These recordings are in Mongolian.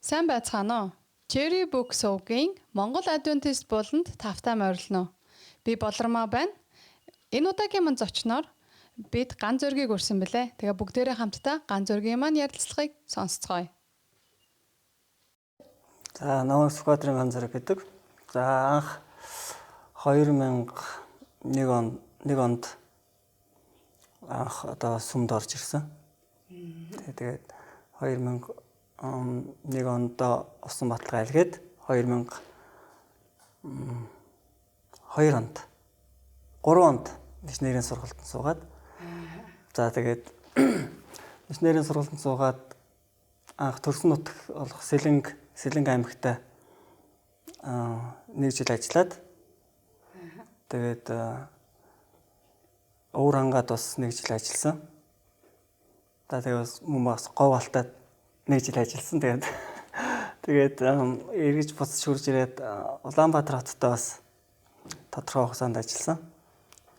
Сайн байцгаана уу? Cherry Book сувгийн Монгол Adventist болонд тавтай морилно. Би Болормоо байна. Энэ удаагийн мань зочноор бид ганц зөргийг өрсөн бэлээ. Тэгээ бүгдээрээ хамтдаа ганц зөргийн маань ярилцлагыг сонсцгоё. За намайг Сквадрын ганц зөрг гэдэг. За анх 2001 онд анх сүмд орж ирсэн. Тэгээд 2001 онд Усан Баталгаа айлгээд 2002 онд 3 онд мишнерийн сургалтанд суугаад за тэгээд мишнерийн сургалтанд суугаад анх төрсөн нутаг болох Сэлэнг аймагт нэг жил ажиллаад тэгээд өвөр хангаад бас нэг жил ажилласан. За тэгээд бас мөн бас говь алтаад нэг жил ажилласан. Тэгээд эргэж буцаж хурж ирээд Улаанбаатар хотод бас тодорхой хугацаанд ажилласан.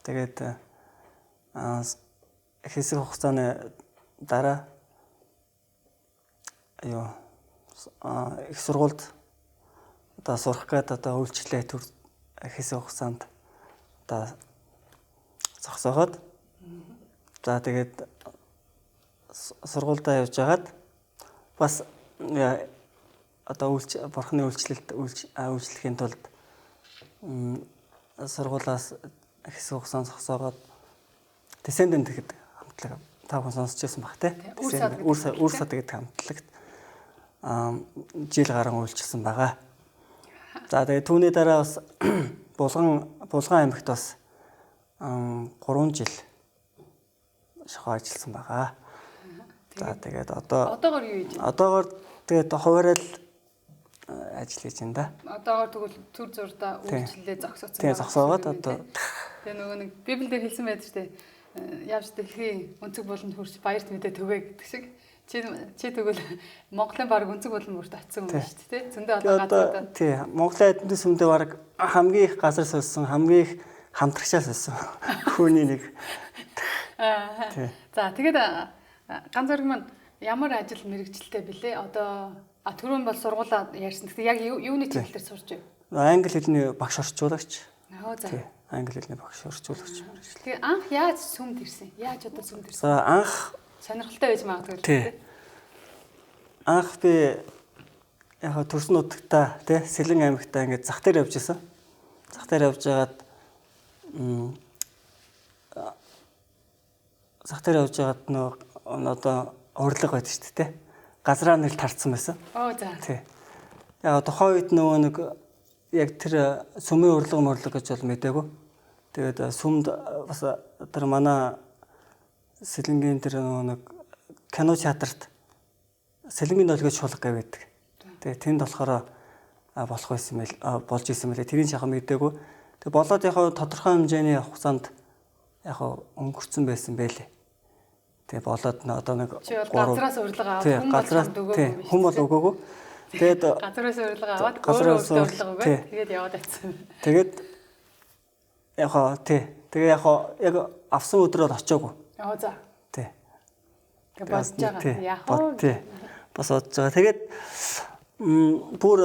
Тэгээд хэсэг хугацааны дараа их сургуульд сурах гээд үйлчлээ төр хэсэг хугацаанд зогсоогоод за тэгээд сургуульдаа явж хагаад бас бурхны үйлчлэхийн тулд сургуулаас хэсэг хугацаанд зогсоогоод Descendant гэдэг хамтлаг та бүхэн сонсч байсан баг тий. Үр сад гэдэг хамтлагт жил гарan үйлчилсэн байгаа. За тэгээд түүний дараа бас Булган аймагт бас 3 жил шахуу ажилласан байгаа. За тэгээд Одоогоор юу хийж байна? Одоогоор тэгээд хуваарай л ажил хийж байна да. Одоогоор тэгвэл төр зурдаа үйлчлэлээ зогсооцсон. Тэгээд зогсоогоод тэгээ нөгөө нэг Библиэр хэлсэн байдаг шүү дээ. Явж дэлхийн өнцөг болонд хурж баярт мэдээ төгөө гэдэг шиг. Чи тэгвэл Монголын баг өнцөг болон бүрт очсон юм байна шүү дээ. Зөндөө одоо газруудаа. Тий. Монголын Адвентист сүмдээ баг хамгийн их газар сольсон, хамгийн их хамтрагчаа сольсон хүний нэг. За тэгээд ганц зөрг маань ямар ажил мэргэжилтэй бэлээ? Одоо түрүүн бол сургуулаа ярьсан. Гэхдээ яг юуны чиглэлээр сурч вэ? Англи хэлний багш орчуулагч. За. Англи хэлний багш орчуулагч. Тэгээ анх яаж сүмд ирсэн? Яаж одоо сүмд ирсэн? За анх сонирхолтой байж магадгүй тий. Анх би яг төрсөн нутагтаа тий Сэлэн аймагтаа ингээд зах дээр явж исэн. Зах дээр явж байгаад одоо урлаг байдаг шүү дээ тий. Газраа нэр тарцсан байсан. За. Тий. Яг тухайн үед нөгөө нэг яг тэр сүмийн урлаг гэж бол мэдээгүй. Тэгээд сүмд бас тэр манай Сэлэнгийн тэр нэг кино театрт Сэлэнгийн долгио шулга гэдэг. Тэгээ тэнд болохоор болох байсан мэл болж исэн мэлээ. Тэрийн шахам мэдээгүй. Тэг болоод яг тодорхой хэмжээний хугацаанд яг өнгөрцөн байсан байлээ. Тэг болоод одоо нэг газраас урлага аваад хүн бол өгөөгүй. Тэгээд газраас урлага аваад өөрөө урлага өгөөд тэгээд яваад атсан. Тэгээд яг авсан өдрөөр очоогүй. За. Тий. Тэг бодож байгаа. Яах вэ? Бас бодож байгаа. Тэгээд бүр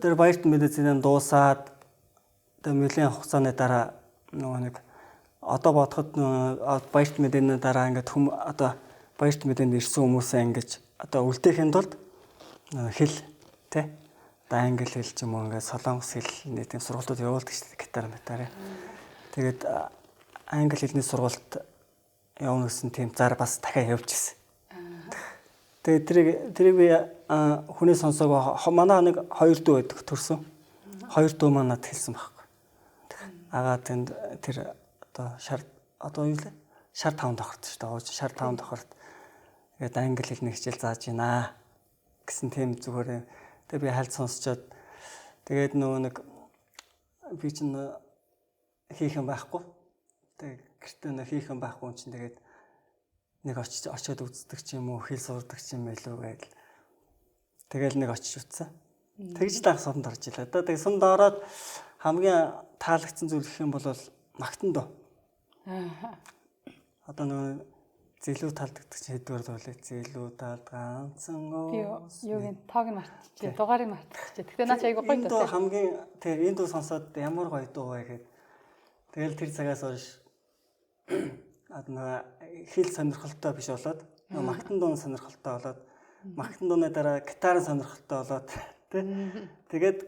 тэр баярт медицинээр дуусаад тэр нэлийн хугацааны дараа нөгөө нэг одоо бодоход баярт медицинээр дараа ингээд баярт медицинд ирсэн хүмүүсээ ингэж үлдээхийн тулд хэл тий англи хэл ч юм уу ингээд солонгос хэл нийтийн сургалтууд явуулдаг шүү дээ гитар метараа. Тэгээд англи хэлний сургалт явна гэсэн тийм зар бас дахиад явж ирсэн. Тэгээд тэрийг би хүний сонсоог манай нэг 2 дүү байдаг төрсөн. 2 дүү манад хэлсэн байхгүй. Агаа тэнд тэр шар 5 давхарт шүү дээ. Шар 5 давхарт тэгээд англи хэлний хичээл зааж гинэ гэсэн тийм зүгээр. Тэгээд би хальт сонсчоод тэгээд нөгөө нэг би чинь хийх юм байхгүй. Тэгээд гэртээ хийх юм байхгүй юм чинь тэгээд нэг очиод үздэг ч юм уу, хэл сурдаг ч юм байлуу гэдэл. Тэгэл нэг очиж утсан. Тэгж л анх сумд орж илаа. Тэгээд сумд ороод хамгийн таалагдсан зүйл гэх юм бол магтан доо. Одоо нөгөө зэлүү талд гэдэг чинь хэдвэр дуулаа. Зэлүү талд ганцхан Би уус. юу гин тоог нь мартчихжээ. Дугаарыг мартчихжээ. Гэтэ наач айгу гоё Энэ дуу дуу. хамгийн тэгээ энэ дуу сонсоод ямар гоё дуу вэ гэхэд тэгэл тэр цагаас хойш адна хэл сонирхолтой биш болоод магтан дуун сонирхолтой болоод магтан дууны дараа гитарын сонирхолтой болоод тэгээд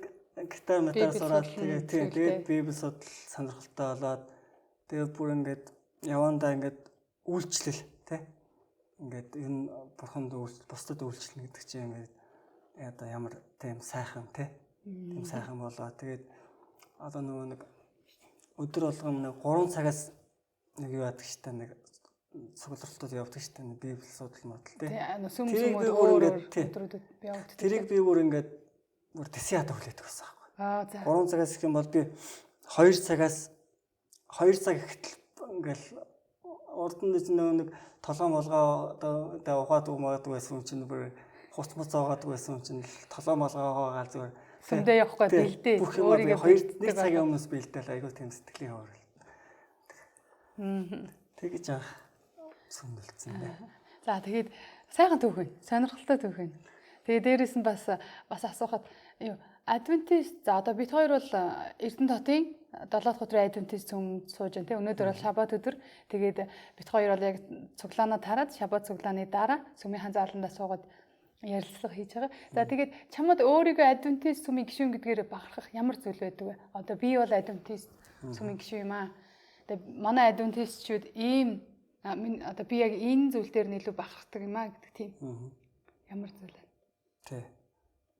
гитар метал сураад тэгээд библи судал сонирхолтой болоод тэгээд бүр ингээд явандаа ингээд үйлчлэл тий ингээд энэ бурханд бусдад үйлчлэнэ гэдэг чинь ингээд одоо ямар тийм сайхан тий тийм сайхан болоо тэгээд одоо нөгөө нэг өдөр болгон нэг 3 цагаас нэг юу яадаг штэ нэг цуглартууд явдаг штэ нэг библи судал модал тий сүм өөр өдрүүдэд би явдаг. тэрийг би бүр ингээд бүр тэсээ ядаа хүлээдэг байсан байхгүй. За 3 цагаас гэх юм бол би 2 цагаас 2 цаг ихтэл ингээл урд нь нэг толгой молгоо одоо ухаад уумаадаг байсан чинь бүр хуц муц заагаад байсан чинь толгой молгоогоо гал зүгээр сүмдээ явахгүй бэлдээ. Өөрийгөө 2 цагийн өмнөөс бэлдээл айгуу тийм сэтгэлийн хаврал. Тэгэж яах сүмдэлцэн дээ. За тэгээд сайхан түүх вэ. Сонирхолтой түүх вэ. Тэгээд дээрээс нь бас асуухад юу Адвентист за одоо бид хоёр бол Эрдэнэ хотын 7 дахь өдрийн Адвентист цөм сууж байна тийм. Өнөөдөр бол шабат өдөр. Тэгээд бид хоёр бол яг цуглаанаа тараад шабат цуглааны дараа сүмийн ханзааландаа суугаад ярилцлага хийж байгаа. За тэгээд чамд өөрийгөө Адвентист сүмийн гишүүн гэдгээр бахархах ямар зүйл байдаг вэ? Одоо би бол Адвентист сүмийн гишүүн юм аа. Тэгээд манай Адвентистчүүд ийм одоо би яг энэ зүйл дээр нь илүү бахархдаг юм аа гэдэг тийм. Ямар зүйл вэ? Тий.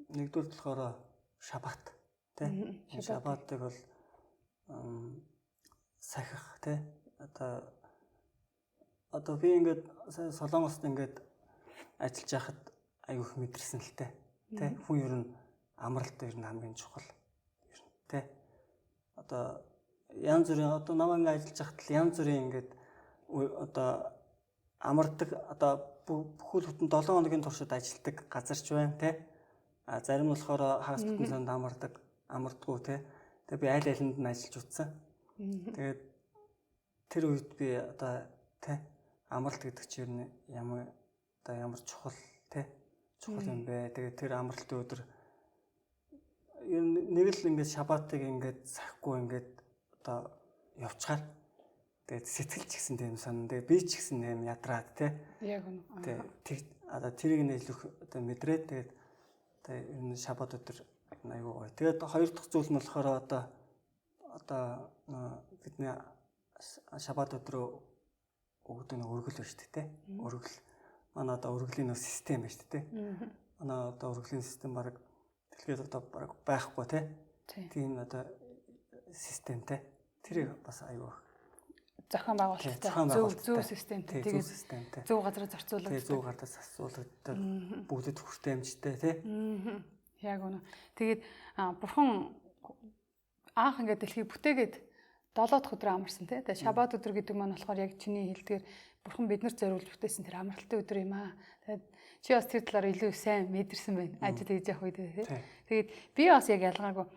Нэгдүгээр болохоор шабат тий. Шабатыг бол сахих тий. Одоо би ингээд Солонгост ингээд ажиллаж байхад аюу их мэдэрсэн л тий. Хүн ер нь амралт ер нь хамгийн чухал. Ер нь тий. Одоо янз бүрийн одоо намайг ингээд ажиллаж байхад янз бүрийн ингээд одоо амардаг одоо бүхэл бүтэн 7 хоногийн туршид ажилладаг газарч байна тий. Зарим нь болохоор хагас бүтэн санд амардгүй тий. Тэгээ би аль алинд нь ажиллаж утсан. Тэгээд тэр үед би одоо тий амралт гэдэг чинь ямар чухал тий чухал юм бэ. Тэгээд тэр амралтын өдөр нэг л ингээд шабатыг ингээд сахгүй ингээд одоо явчихаар тэгээд сэтгэл ч гэсэн тийм сонь. Тэгээд би ч гэсэн юм ядраад тий. Яг үнэ. Тэгээд одоо тэрийг нь илүү одоо мэдрээд тэгээд энэ шабат өдөр аюу гоё. Тэгээд хоёр дахь зүйл нь болохоор одоо бидний шабат өдрөө өгдөг нэг өргөл байна шүү дээ. Өргөл. Манай одоо өргөлийн нэг систем байна шүү дээ. Манай одоо өргөлийн систем баг дэлхийд одоо баг байхгүй тий. Тийм одоо системтэй. Тэрийг бас аюу зохион байгуулалттай зөв системтэй тэгээд зөв газар зарцуулдаг. Тэгээд зөв газар зарцуулдаг. Бүгдэд хүртэй амжтай тий. Яг үнэ. Тэгээд бурхан анх ингээд дэлхийг бүтээгээд 7 дахь өдөр амарсан тий. Тэгээд шабат өдөр гэдэг маань болохоор яг чиний хэлдгээр бурхан биднэрт зориулж бүтээсэн тэр амралтын өдөр юм аа. Тэгээд чи бас тэр талаар илүү сайн мэдэрсэн байна. Ажид хийж явах үед тий. Тэгээд би бас яг ялгаагүй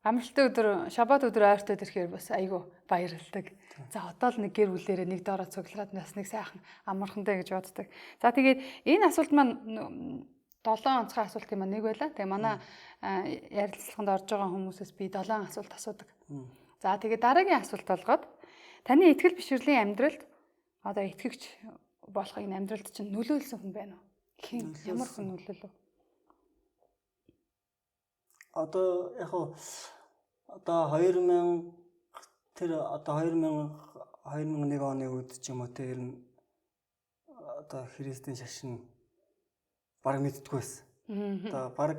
амралтын өдөр шабат өдөр ойртоод ирэхээр бас айгүй баярлалдаг. За одоо л нэг гэр бүлээрээ нэг доороо цуглаад бас нэг сайхан амархандаа гэж боддог. За тэгээд энэ асуулт маань 7 онцгой асуулт юм аа нэг байла. Тэгээ манай ярилцлаганд орж байгаа хүмүүсээс би 7 асуулт асуудаг. За тэгээд дараагийн асуулт болгоод таны итгэл бишрлийн амьдралд одоо итгэгч болох энэ амьдралд чинь нөлөөлсөн хүн байна уу? Хэн ямар хүн нөлөөлөв? Одоо яг одоо 2001 оны үед ч юм уу тэр нь одоо христийн шашин баг мэддэггүй байсан. Одоо баг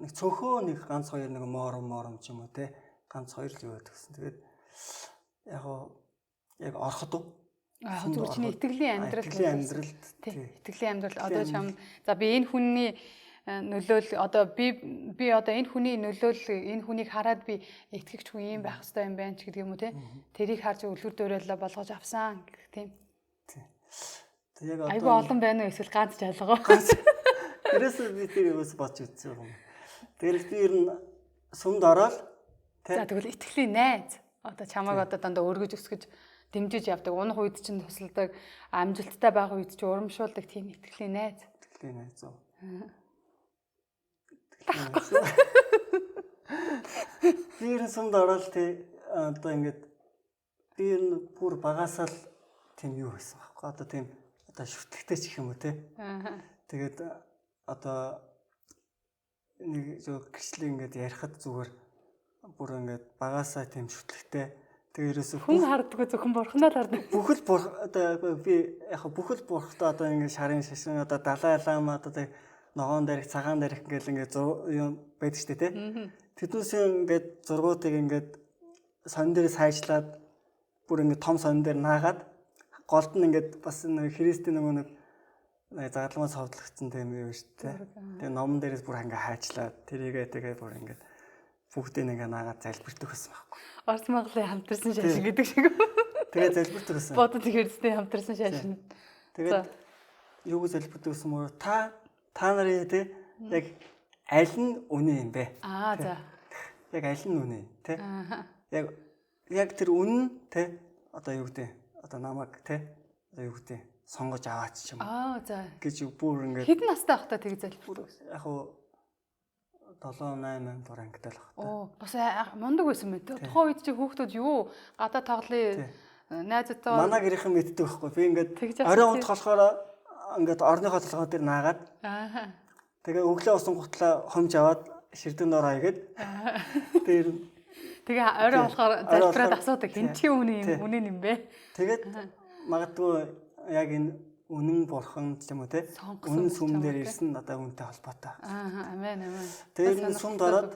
нэг цөөхөө нэг ганц хоёр нэг моором ч юм уу те ганц хоёр л юу байдаг гэсэн. Тэгээд яг ороход уу зүгээр чиний итгэлийн амьдралд итгэлийн амьдрал одоо чам за би энэ хүний нөлөөл одоо би одоо энэ хүний нөлөөл энэ хүнийг хараад би итгэгч хүн юм байх хэрэгтэй юм байна ч гэдэг юм уу те тэрийг харж үлгэр дуураалаа болгож авсан гэх тийм. Тэг яг айгүй олон байна уу эсвэл ганц жалгаа. Тэрээс би тэр юус бодж үзсэн юм. Тэгэл би ер нь сүмд ороод за тэгвэл итгэлийн найз одоо чамайг одоо дандаа өргөж өсгөж дэмжиж явдаг. Унах үед чинь тусалдаг, амжилттай байх үед чинь урамшуулдаг тийм итгэлийн найз. Итгэлийн найз зөө. Би ер нь сумд ороод тий одоо ингээд би ер нь бүр багасаа л тийм юу байсан байхгүй. Одоо тийм одоо шүтлэгтэй ч юм уу тий. Тэгээд одоо нэг зөв гэрчлэг ингээд ярихад зүгээр бүр ингээд багасаа тийм шүтлэгтэй. Тэгээ ерөөсөө хүн харддаг зөвхөн бурхнаа л хардаг. Бүхэл одоо би яг бүхэл бурхтай одоо ингээд шарын шашин одоо далай лама одоо ногоон дээрх цагаан дээрх ингээд юм байдаг шүү дээ тий. Тэднээс ингээд зургуудыг ингээд сонин дээрээс хайжлаад бүр ингээд том сонин дээр наагаад голд нь ингээд бас нэг христийн нэг загламаас ховдлогдсон тийм юм шүү дээ. Тэгээ номон дээрээс бүр ингээд хайжлаад тэрийгээ тэгээ бүр ингээд бүгдийг ингээ наагаад залбирдаг гэсэн байхгүй. Орос Монголын хамтарсан шашин гэдэг шиг. Тэгээ залбирдаг гэсэн. Бодод хэрэгцээ хамтарсан шашин. Тэгээд юу гэж залбирдаг гэсэн мөр та нарын тий яг аль нь үнэн юм бэ? За. Яг аль нь үнэн тий? Яг тэр үнэн тий одоо юу гэдэг одоо намайг тий одоо юу гэдэг сонгож аваач ч юм уу. За. Гэж бүр ингээ хэдэн настай байхдаа тэг залбирдаг гэсэн. Яг уу 7-8 дугаар ангитай л байна. Бас мундаг байсан мэт. Тухайн үед чи хүүхдүүд юу гадаа тоглоё найзтайгаа манай гэрийнхэн мэддэг байхгүй. Би ингээд оройн унтах болохоор ингээд орныхоо толгой дээр наагаад тэгээ өглөө усан гутлаа хомж аваад ширдэн доор хаягээд тэгээ оройн болохоор залбираад асуудаг хэн чи үнэн юм бэ? Тэгээд магадгүй яг энэ үнэн бурхан ч юм уу те үнэн сүм дээр ирсэн одоо үнэтэй холбоотой. Амен. Тэгээд энэ сүмд ороод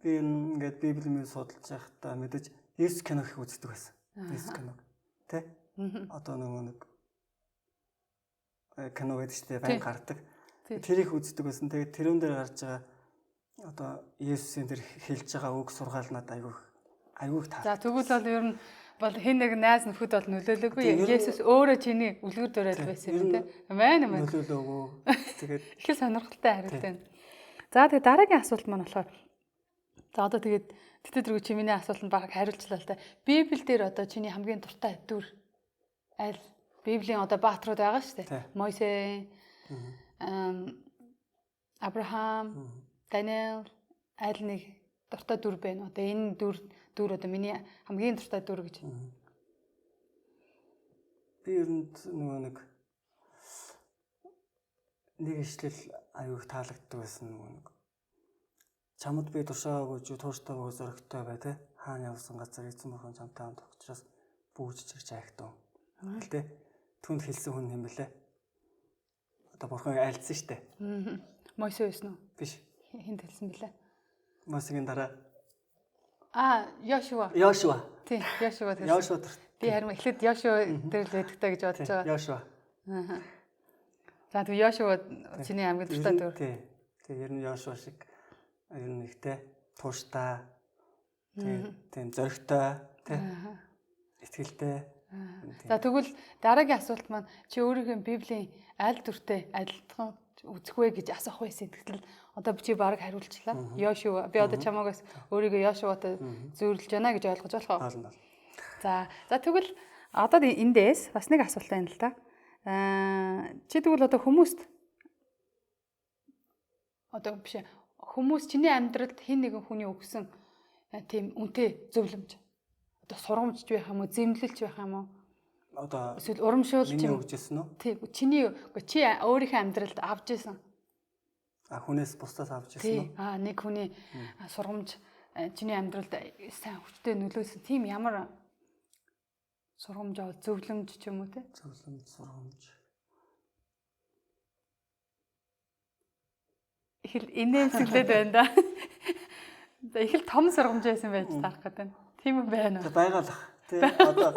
би ингээд библийг судалж байхдаа мэдээж Есүс кино их үздэг байсан. Есүс кино те одоо нэг кино гэдэг чинь байн гардаг. Тэр их үздэг байсан. Тэгээд тэрүүн дээр гарч байгаа одоо Есүсийн тэр хэлж байгаа үг сургаал надад айгүй таа. За тэгвэл бол ер нь бол хэн нэг найз нөхөд бол нөлөөлөөгүй. Есүс өөрөө чиний үлгэр дуурайл байсан юм те. Амен. Нөлөөлөөгүй. Тэгээд их сонирхолтой хариулт байна. За тэгээд дараагийн асуулт маань болохоор за одоо тэгээд тэтгэдэргүй чи миний асуултанд баг хариулчлаа л та. Библи дээр одоо чиний хамгийн дуртай дүр аль? Библийн одоо бааtruуд байгаа шүү дээ. Мойсе, Авраам, Даниэл аль нэг дуртай дүр байна. Одоо энэ дүр одоо миний хамгийн дуртай дүр гэж. Би ер нь нэг ишлэл аюух таалагддаг байсан нэг. Чамд би тушаагүй ч тууштай зөрөгтэй бай тэ. Хаана явсан газар эзэн бурхан чамтай хамт учраас бүүж чирч айхтав. Тэ. Түнд хэлсэн хүн юм бэлээ. Одоо бурхан айлцсан штэ. Мойсе байсан уу? Биш. Хинт хэлсэн бэлээ. Мосегийн дараа Йошуа. Тийм, Йошуа гэсэн. Йошуа. Би харин эхлээд Йошуа дээр л байдагтаа гэж бодож байгаа. Йошуа. За тэгээ Йошуа чиний хамгийн дуртай дүр. Тэгээ ер нь Йошуа шиг ер нь ихтэй тууштай. Тийм зоригтой, тийм итгэлтэй. За тэгвэл дараагийн асуулт маань чи өөрийнхөө Библийн аль дүртэй адилхан үзэх вэ гэж асуух байсан. Тэгтэл одоо би чи баг хариулчлаа. Йошуа. Би одоо чамаагаас өөрийгөө Йошуатай зөөрлөж байна гэж ойлгож болох уу? За тэгвэл одоо эндээс бас нэг асуулт байна л да. Чи тэгвэл одоо хүмүүст одоо биш хүмүүс чиний амьдралд хэн нэгэн хүний өгсөн тийм үнэтэй зөвлөмж одоо сурамжж байх юм уу, зэмлэлж байх юм уу? Одоо эсвэл урамшуулж юм өгчээсэн үү? Тийм. Чи өөрийнхөө амьдралд авч исэн. Хүнээс бусдаас авч исэн үү? Нэг хүний сурамж чиний амьдралд сайн хүчтэй нөлөөсөн. Тийм ямар сурамж зөвлөмж ч юм уу те? Зөвлөмж, сурамж. Их л инээмсэглээд байна да. За их л том сурамж байсан байж таарах гэдэг. Тийм үү байна уу? Байгалах. Тэ одоо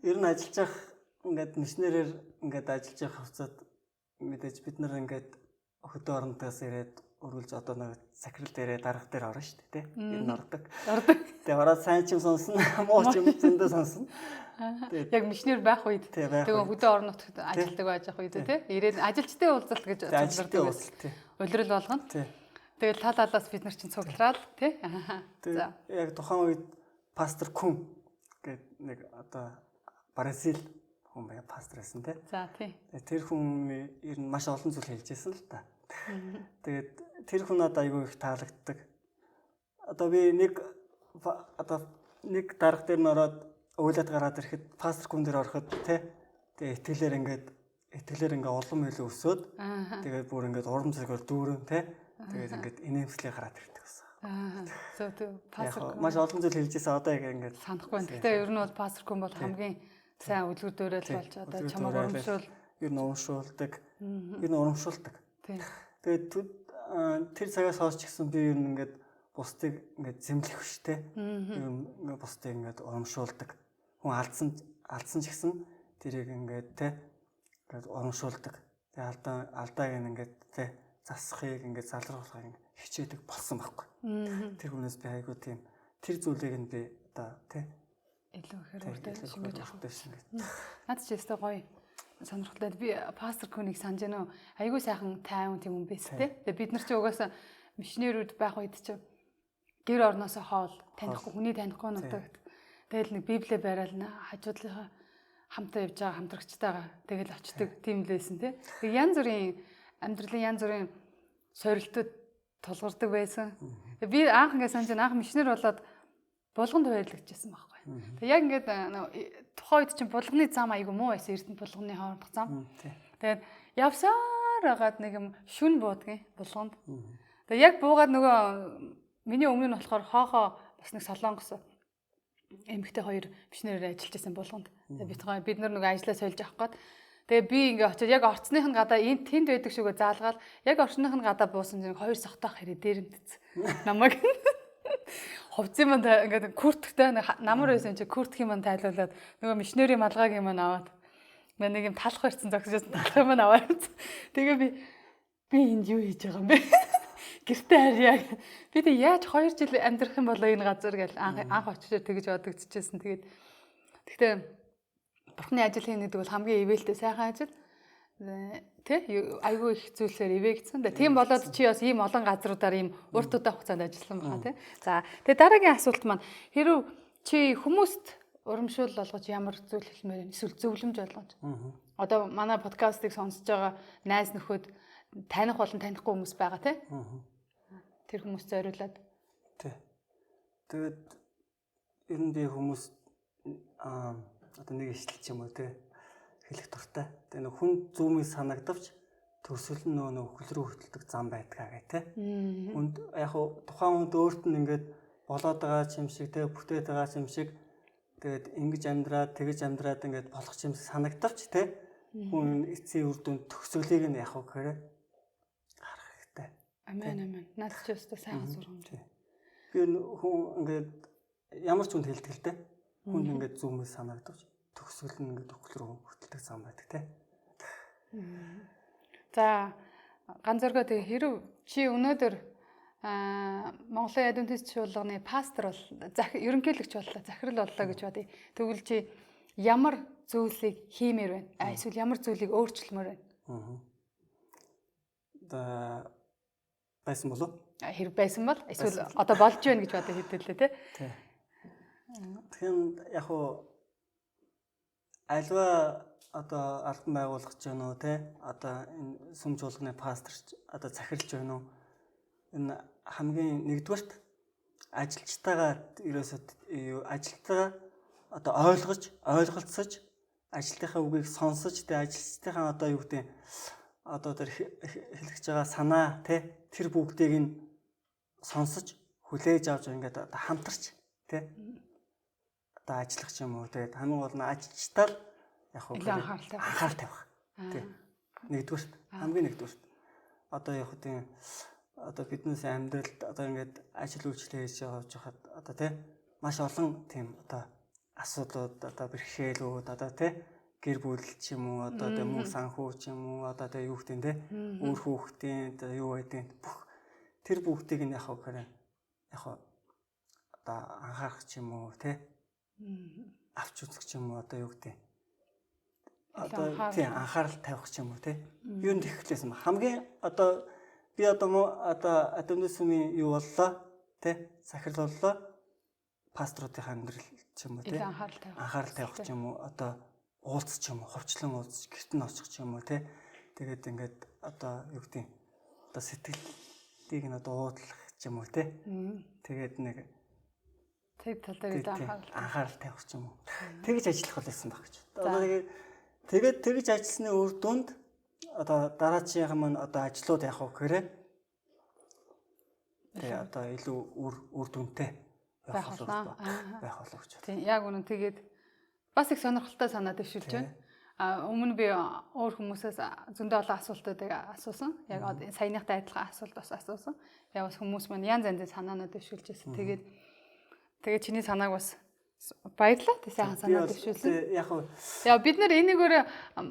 ер нь ажиллаж явах ингээд мишнерээр ингээд ажиллаж явах хавцад мэдээж бид нар ингээд хөдөө оронтоос ирээд өргөлж одоо нэг сахирал дээрээ дарга дээр орно шүү дээ, тэ. Ер нь ордог. Тэгээ ороод сайн ч юм сонсно, муу ч юм зөндөө сонсно. Яг мишнер байх үед тэгээ хөдөө орон нутагт ажилладаг байж ах үед тэ. Ирээд ажилчдын уулзалт гэж ажилладаг уулзалт тэ. Улирал болгоно. Тэгэл тал талаас бид нар чинь цуглараад тэ. За. Яг тухайн үед пастор Күн гэдэг нэг одоо Бразил хүн бай пастор байсан те. За тий. Тэр хүн ер нь маш олон зүйл хэлжсэн л та. Тэгээд тэр хүн надад айгүй их таалагддаг. Одоо би нэг дарга дээр нь ороод уйлаад гараад ирэхэд пастор хүн дээр ороход те. Тэгээд итгэлээр ингээд улам илүү өсөөд тэгээд бүр ингээд урам зоригоор дүүрэн те. Тэгээд ингээд инээмслээ гараад ирдэг гэсэн. За тий. Пастор маш олон зүйл хэлжсэн одоо ингээд санахгүй байна. Гэтэ ер нь бол пастор хүн бол хамгийн сайн үлгэр дуурайл болж одоо чамаар урамшуул ер нь урамшуулдаг. Ер нь урамшуулдаг. тий. Тэгээд тэр цагаас хойш ч гэсэн би ер нь ингээд бусдыг ингээд зэмлэх биштэй. Ер нь бусдыг ингээд урамшуулдаг. Хүн алдсан ч гэсэн тэрийг ингээд те ингээд урамшуулдаг. Тэгээд алдааг ингээд те засахыг ингээд залруулахыг хичээдэг болсон байхгүй. Тэр хүнээс би айгуу тийм тэр зүйлийг нь би одоо те илүү ихээр шингээж авах. шингээж. Наад чи өстой гоё сонирхолтой. Би пастор хүнийг санаж байна уу? Айгуу сайхан тайван тийм хүн байсан те. Тэгээ бид нар чи угаасаа мишнерүүд байх үед чи гэр орноосоо хоол танихгүй хүний танихгүй нутагт. Тэгэл нэг библиэ барайл хажуудлынхаа хамтаа явж байгаа хамтрагчтайгаа тэгэл очдөг тийм лээсэн те. Тэг янз бүрийн амьдралын янз бүрийн сорилтууд тулгардаг байсан. Би анх ингээд санаж анх мишнер болоод булганд хуваарлагдчихсан байхгүй. Тэг яг ингээд тухайн үед чинь булганы зам айгу муу байсан. Эрдэнэ булганы хоорондох зам. Тэгээд явсаар агаад нэг юм шүн буудгийн булганд. Тэг яг буугаад нөгөө миний өмнө нь болохоор хоохоо бас нэг солонгос эмэгтэй хоёр мишнерээр ажиллаж байсан булганд. Тэгээд бид нар нөгөө ажлаа сольж авах гээд тэгээ би ингээ очиод яг орцных нь гадаа тэнд байдаг шүүгээ заалгаад яг орчных нь гадаа буусан чинь хоёр сохтоох хэрэг дээрэмтсэн. Намайг хувцын манд ингээ күртгтэй намар байсан чи күртгийн манд тайлуулаад нөгөө мишнерийн малгайг юм аваад нэг юм талах барьсан зогсож талах юм аваад тэгээ би энд юу хийж байгаа юм бэ? Гэртээ харьяа. Би тэг яаж 2 жил амьдрах юм болоо энэ газар гэж анх очиж тэгж бодогдчихсэн. Гэхдээ Бурхны ажил хийнэ гэдэг бол хамгийн ивэлтэй сайхан ажил. Тэ айгүй их зүйлсээр ивэгдсэн. Тийм болоод чи бас ийм олон газруудаар ийм урт удаан хугацаанд ажилласан байгаа тий. За тэгээ дараагийн асуулт маань хэрв чи хүмүүст урамшуул болгож ямар зүйл хэлмээр вэ? Эсвэл зөвлөмж болгож. Одоо манай подкастыг сонсож байгаа найз нөхөд таних болон танихгүй хүмүүс байгаа тий. Тэр хүмүүст зориулаад. Тий. Тэгээд ер нь би хүмүүс одоо нэг ишлэл юм уу те хэлэх дуртай. Тэгээ нэг хүн зүүмийг санагдавч төсөл нь нөгөө хөл рүү хөтэлдэг зам байдгаа гэх те. Хүнд яг хуу тухайн хүнд өөрт нь ингээд болоод байгаа юм шиг те бүтээд байгаа юм шиг тэгээд ингэж тэгж амьдраад ингээд болох юм санагдавч те хүн эцсийн үр дүнд төгсгөлийг нь яг хуу гэхээр харах хэрэгтэй. Амен. Наад чи өстө сайхан сургамж. Би хүн ингээд ямар ч хүнд хэлдэг л те. Хүн ингээд зүүмээс санагдаж төгсгөл нь ингээд хөл рүү хөтэлдэг зам байдаг те. За ганцоргоо тэг хэрв чи өнөөдөр Монголын Адвентист чуулганы пастор бол ерөнхийлөгч боллоо, захирал боллоо гэж бодъё. Тэгвэл чи ямар зүйлийг хиймээр байна? Эсвэл ямар зүйлийг өөрчлөмөр байна? Байсан болов? Хэрэг байсан бол эсвэл одоо болж байна гэж бодож хэвдэлээ те. Тэгэхээр яг уу альва одоо албан байгуулах ч юм уу те одоо энэ сүм чуулганы пасторч одоо захирлж байна уу? Энэ хамгийн нэгдүгээрт ажилчтайгаа ерөөсөө ажилтгаа одоо ойлголцож ажилтныхаа үгийг сонсож те ажилчтайхаа одоо юу гэдэг одоо тэр хэлж байгаа санаа те тэр бүгдийг нь сонсож хүлээж авч ингээд хамтарч те одоо ажиллах юм уу тэгээд хамгийн гол нь ажилчтаар яг хөө анхаарал тавих тийм нэгдүгээрт хамгийн нэгдүгээрт одоо яг хөө одоо биднээс амьдралд одоо ингээд ажил үйлчлэл хийж явж хахад одоо тийм маш олон тийм одоо асуудлууд одоо бэрхшээлүүд одоо тийм гэр бүл ч юм уу одоо тийм мөнгө санхүү ч юм уу одоо тийм юу гэдэг тийм өөр хүүхдийн одоо юу гэдэг бүх тэр бүгдийг нь яг хөө одоо анхаарах ч юм уу тийм авч үзэх ч юм уу одоо юу гэдэг одоо тийм анхаарал тавих ч юм уу тийм юу нэг ихлээсэн хамгийн одоо би одоо Адвентистийн юу боллоо тийм захирал боллоо пасторуудын амьдрал ч юм уу тийм анхаарал тавих ч юм уу одоо уулзч юм уу, ховчлон уулзч гэрт нь очих ч юм уу те. Тэгээд ингээд одоо юу гэдэг нь одоо сэтгэлийг нь одоо уудлах ч юм уу те. Тэгээд нэг тэг тал дээр анхаарал тавих ч юм уу. Тэгж ажиллах байсан баг гэж. Одоо тэгээд тэгж ажилласны үр дүнд одоо дараагийн маань одоо ажлууд яах вэ гэхээр тэгээ одоо илүү үр дүнтэй байх болов гэж. Тийм яг үнэн тэгээд бас их сонирхолтой санаад дэвшүүлж байна. Өмнө би өөр хүмүүсээс зөндөө олон асуултуудыг асуусан. Яг саяныхтай адилхан асуулт бас асуусан. Яг бас хүмүүс маань янз янзын санаанууд дэвшүүлж байсан. Тэгээд чиний санааг бас баярлалаа. Тэ сайхан санаад дэвшүүлсэн. Яг бид нар энийгээр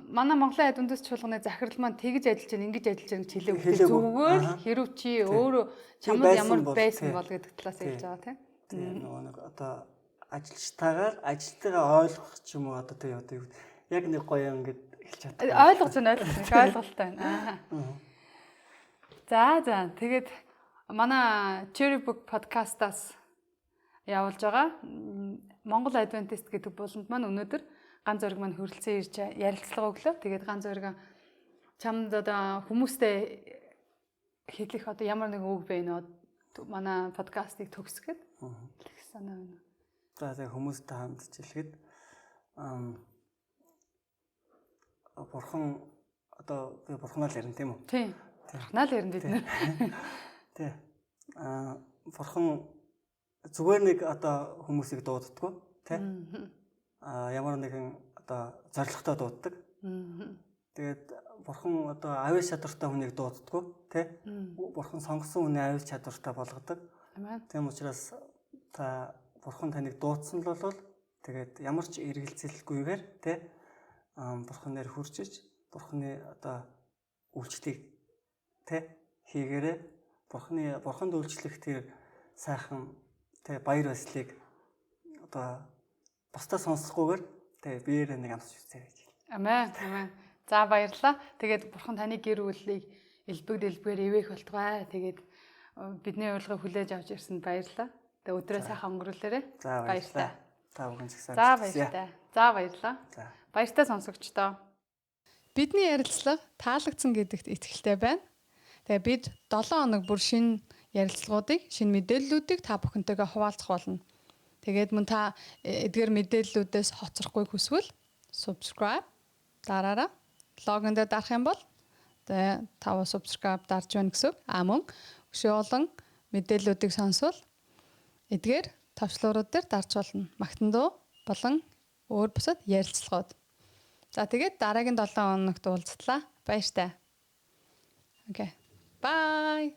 манай Монголын айд үндэс чуулганы захирал маань тэгж ажиллаж байна, ингэж ажиллаж байна гэж хэлээгүй. Зүгээр л хэрв чи өөрөө чамд ямар байсан бол гэдэг талаас хэлж байгаа тийм. Тийм нэг одоо ажилчтайгаар ажилтнаа ойлгох ч юм уу одоо тийм одоо яг нэг гоё ингэж хэлж чаддаг. Ойлгож байна. Ойлголттой байна. За тэгээд манай Cherry Book podcast-аас явуулж байгаа Монгол Adventist гэдэг буланд маань өнөөдөр ганц зөриг маань хөрөлцөн ирж ярилцлага өглөө. Тэгээд ганц зөриг чамд одоо хүмүүстэй хэлэх одоо ямар нэг үг бэ нөө манай подкастыг төгсгöd санаа байна. За тэгээ хүмүүстэй хамтж хэлэхэд бурхан одоо би бурханаа л ярина тийм үү? Тийм. Бурханаа л ярина бид нэр. Тий. Бурхан зүгээр нэг одоо хүмүүсийг дууддаггүй тий. Ямар нэгэн одоо зоригтой дууддаг. Тэгээд бурхан одоо авиа чадвартай хүнийг дууддаггүй тий. Бурхан сонгосон хүнээ авиа чадвартай болгодог. Тийм учраас та бурхан таныг дуудсан л бол тэгээд ямар ч эргэлзэлгүйгээр тий бурханаар хүрчиж бурханы одоо үйлчлэлийг тий хийгээрээ бурханд үйлчлэх тэр сайхан тий баяр баясгалыг одоо бусдаа сонсохгүйгээр тий биеэрээ нэг амсч үзээрэй гэж. Амен. За баярлалаа. Тэгээд бурхан таны гэр бүлийг элбэг ивэх болтугай. Тэгээд бидний урилгыг хүлээж авч ирсэнд баярлалаа. Тэгээд өдрөө сайхан өнгөрүүлээрэй. Баярлалаа. Та бүхэн ч гэсэн. За баярлалаа. Баяртай сонсогчдоо. Бидний ярилцлага таалагдсан гэдэгт итгэлтэй байна. Тэгээ бид 7 хоног бүр шинэ ярилцлагуудыг, шинэ мэдээллүүдийг та бүхэнтэйгээ хуваалцах болно. Тэгээд мөн та эдгээр мэдээллүүдээс хоцрохгүй хүсвэл subscribe дараараа логонд дарах юм бол тэгээ тав subscribe дарж байна гэсэн. Мөн өшөө олон мэдээллүүдийг сонсвол эдгээр товчлуурууд дээр дарж болно. Магтан дуу болон өөр бусад ярилцлагууд. За тэгээд дараагийн 7 хоногт уулзтлаа. Баяртай. Okay. Bye.